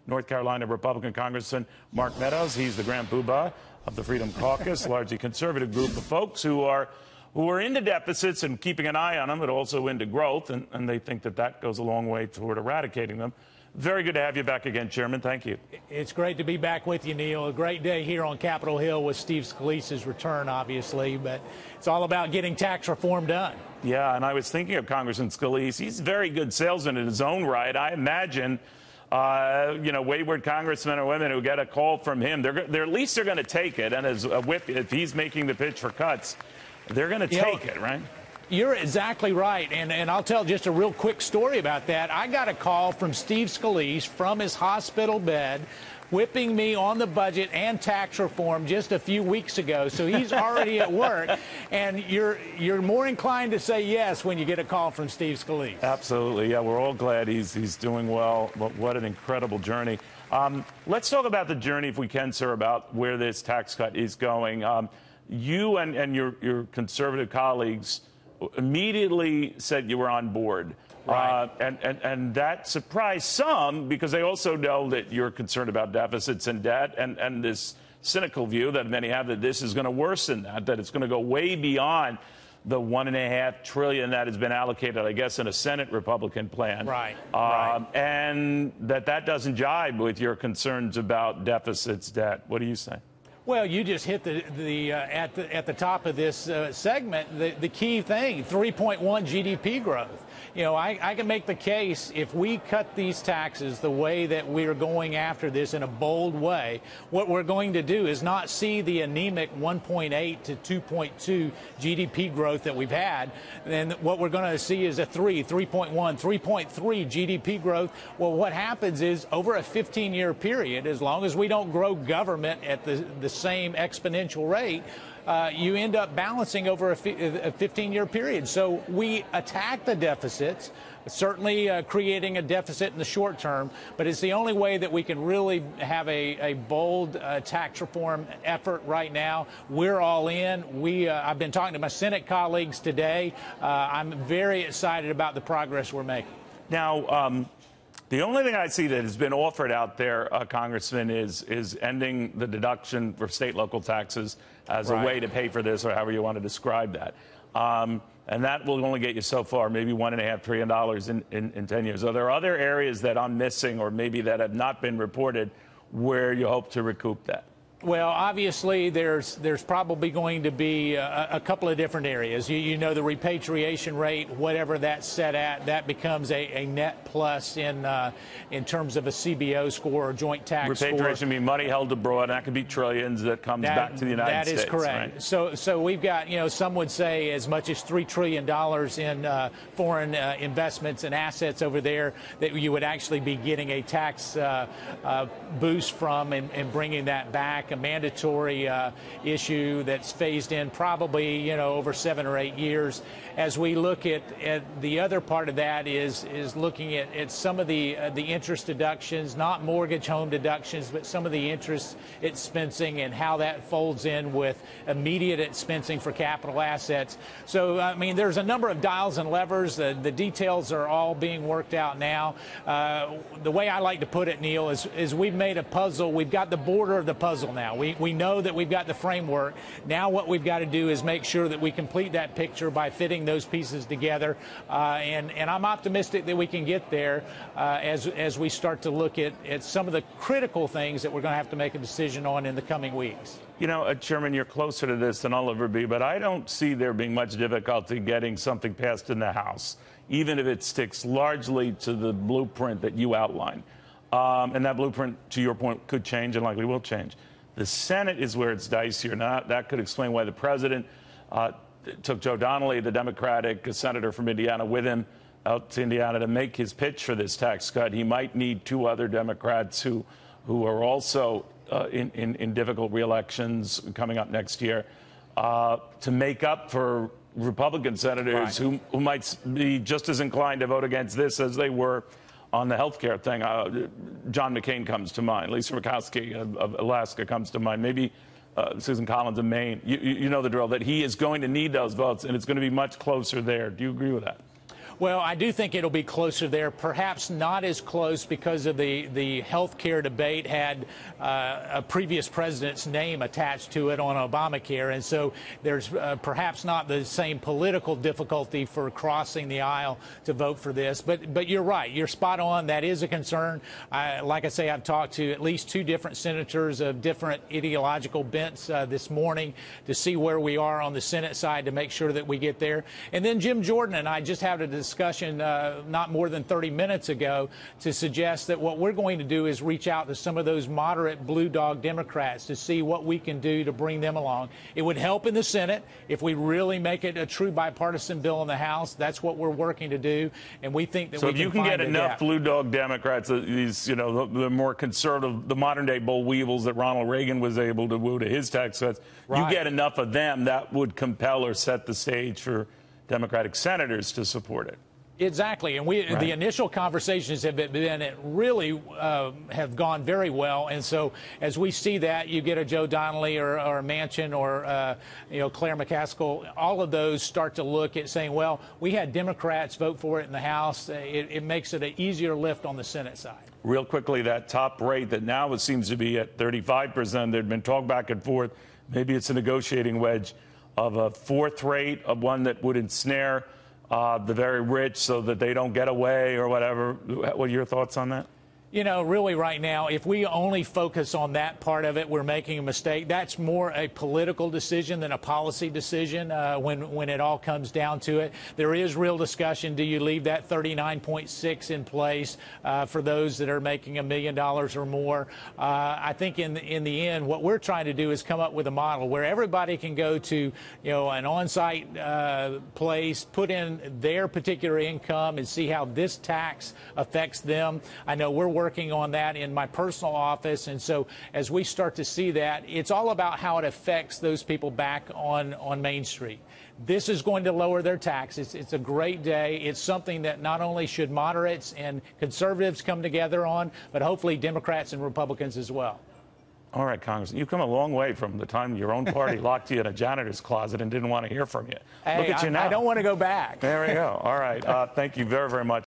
North Carolina Republican Congressman Mark Meadows. He's the grand poobah of the Freedom Caucus, largely conservative group of folks who are into deficits and keeping an eye on them, but also into growth, and they think that that goes a long way toward eradicating them. Very good to have you back again, Chairman. Thank you. It's great to be back with you, Neil. A great day here on Capitol Hill with Steve Scalise's return, obviously, but it's all about getting tax reform done. Yeah, and I was thinking of Congressman Scalise. He's a very good salesman in his own right. I imagine, wayward congressmen or women who get a call from him, they're at least they're going to take it. And as a whip, if he's making the pitch for cuts, they're going to take it, right? You're exactly right, and I'll tell just a real quick story about that. I got a call from Steve Scalise from his hospital bed, whipping me on the budget and tax reform just a few weeks ago. So he's already at work, and you're more inclined to say yes when you get a call from Steve Scalise. Absolutely, yeah. We're all glad he's doing well. But what an incredible journey. Let's talk about the journey, if we can, sir, about where this tax cut is going. You and your conservative colleagues immediately said you were on board. Right. And that surprised some because they also know that you're concerned about deficits and debt and this cynical view that many have that this is going to worsen that it's going to go way beyond the $1.5 trillion that has been allocated, I guess, in a Senate Republican plan. Right. And that doesn't jibe with your concerns about deficits, debt. What do you say? Well, you just hit at the top of this segment the key thing: 3.1 GDP growth. You know, I can make the case if we cut these taxes the way that we're going after this in a bold way, what we're going to do is not see the anemic 1.8 to 2.2 GDP growth that we've had. Then what we're going to see is a 3.1, 3.3 GDP growth. Well, what happens is over a 15-year period, as long as we don't grow government at the same exponential rate, you end up balancing over a 15-year period. So we attack the deficits, certainly creating a deficit in the short term, but it's the only way that we can really have a bold tax reform effort right now. We're all in. I've been talking to my Senate colleagues today. I'm very excited about the progress we're making. Now, the only thing I see that has been offered out there, Congressman, is ending the deduction for state local taxes as a way to pay for this, or however you want to describe that. And that will only get you so far, maybe $1.5 trillion in 10 years. Are there other areas that I'm missing or maybe that have not been reported where you hope to recoup that? Well, obviously, there's probably going to be a couple of different areas. You know, the repatriation rate, whatever that's set at, that becomes a net plus in terms of a CBO score or joint tax score. Repatriation means money held abroad. That could be trillions that comes back to the United States. That is correct. Right? So we've got, some would say as much as $3 trillion in foreign investments and assets over there that you would actually be getting a tax boost from and bringing that back. A mandatory issue that's phased in probably, over 7 or 8 years. As we look at the other part of that is looking at some of the interest deductions, not mortgage home deductions, but some of the interest expensing and how that folds in with immediate expensing for capital assets. So, I mean, there's a number of dials and levers. The details are all being worked out now. The way I like to put it, Neil, is we've made a puzzle. We've got the border of the puzzle now. We know that we've got the framework. Now what we've got to do is make sure that we complete that picture by fitting those pieces together. And I'm optimistic that we can get there as we start to look at some of the critical things that we're going to have to make a decision on in the coming weeks. Chairman, you're closer to this than I'll ever be, but I don't see there being much difficulty getting something passed in the House, even if it sticks largely to the blueprint that you outlined. And that blueprint, to your point, could change and likely will change. The Senate is where it's dicier. Now, that could explain why the president took Joe Donnelly, the Democratic senator from Indiana, with him out to Indiana to make his pitch for this tax cut. He might need 2 other Democrats who are also in difficult re-elections coming up next year to make up for Republican senators who might be just as inclined to vote against this as they were on the health care thing. John McCain comes to mind. Lisa Murkowski of Alaska comes to mind. Maybe Susan Collins of Maine. You know the drill, that he is going to need those votes, and it's going to be much closer there. Do you agree with that? Well, I do think it'll be closer there, perhaps not as close because of the health care debate had a previous president's name attached to it on Obamacare, and so there's perhaps not the same political difficulty for crossing the aisle to vote for this. But you're right. You're spot on. That is a concern. Like I say, I've talked to at least 2 different senators of different ideological bents this morning to see where we are on the Senate side to make sure that we get there. And then Jim Jordan and I just had a discussion not more than 30 minutes ago to suggest that what we're going to do is reach out to some of those moderate blue dog Democrats to see what we can do to bring them along. It would help in the Senate if we really make it a true bipartisan bill in the House. That's what we're working to do, and we think that so we if you can get enough blue dog Democrats, these, you know, the more conservative, the modern day boll weevils that Ronald Reagan was able to woo to his tax cuts, right. You get enough of them, that would compel or set the stage for Democratic senators to support it. Exactly, and the initial conversations have been really have gone very well, and so as we see that, you get a Joe Donnelly or a Manchin or you know, Claire McCaskill, all of those start to look at saying, well, we had Democrats vote for it in the House. It makes it an easier lift on the Senate side. Real quickly, that top rate that now it seems to be at 35%. There'd been talk back and forth. Maybe it's a negotiating wedge of a 4th rate, of one that would ensnare the very rich so that they don't get away or whatever. What are your thoughts on that? You know, really right now, if we only focus on that part of it, we're making a mistake. That's more a political decision than a policy decision when it all comes down to it. There is real discussion. Do you leave that 39.6 in place for those that are making $1 million or more? I think in the end, what we're trying to do is come up with a model where everybody can go to, you know, an on-site place, put in their particular income and see how this tax affects them. I know we're working on that in my personal office, and so as we start to see that, it's all about how it affects those people back on Main Street. This is going to lower their taxes. It's a great day. It's something that not only should moderates and conservatives come together on, but hopefully Democrats and Republicans as well. All right, Congressman, you've come a long way from the time your own party locked you in a janitor's closet and didn't want to hear from you. Hey, look at you now. I don't want to go back. There we go. All right. Thank you very, very much.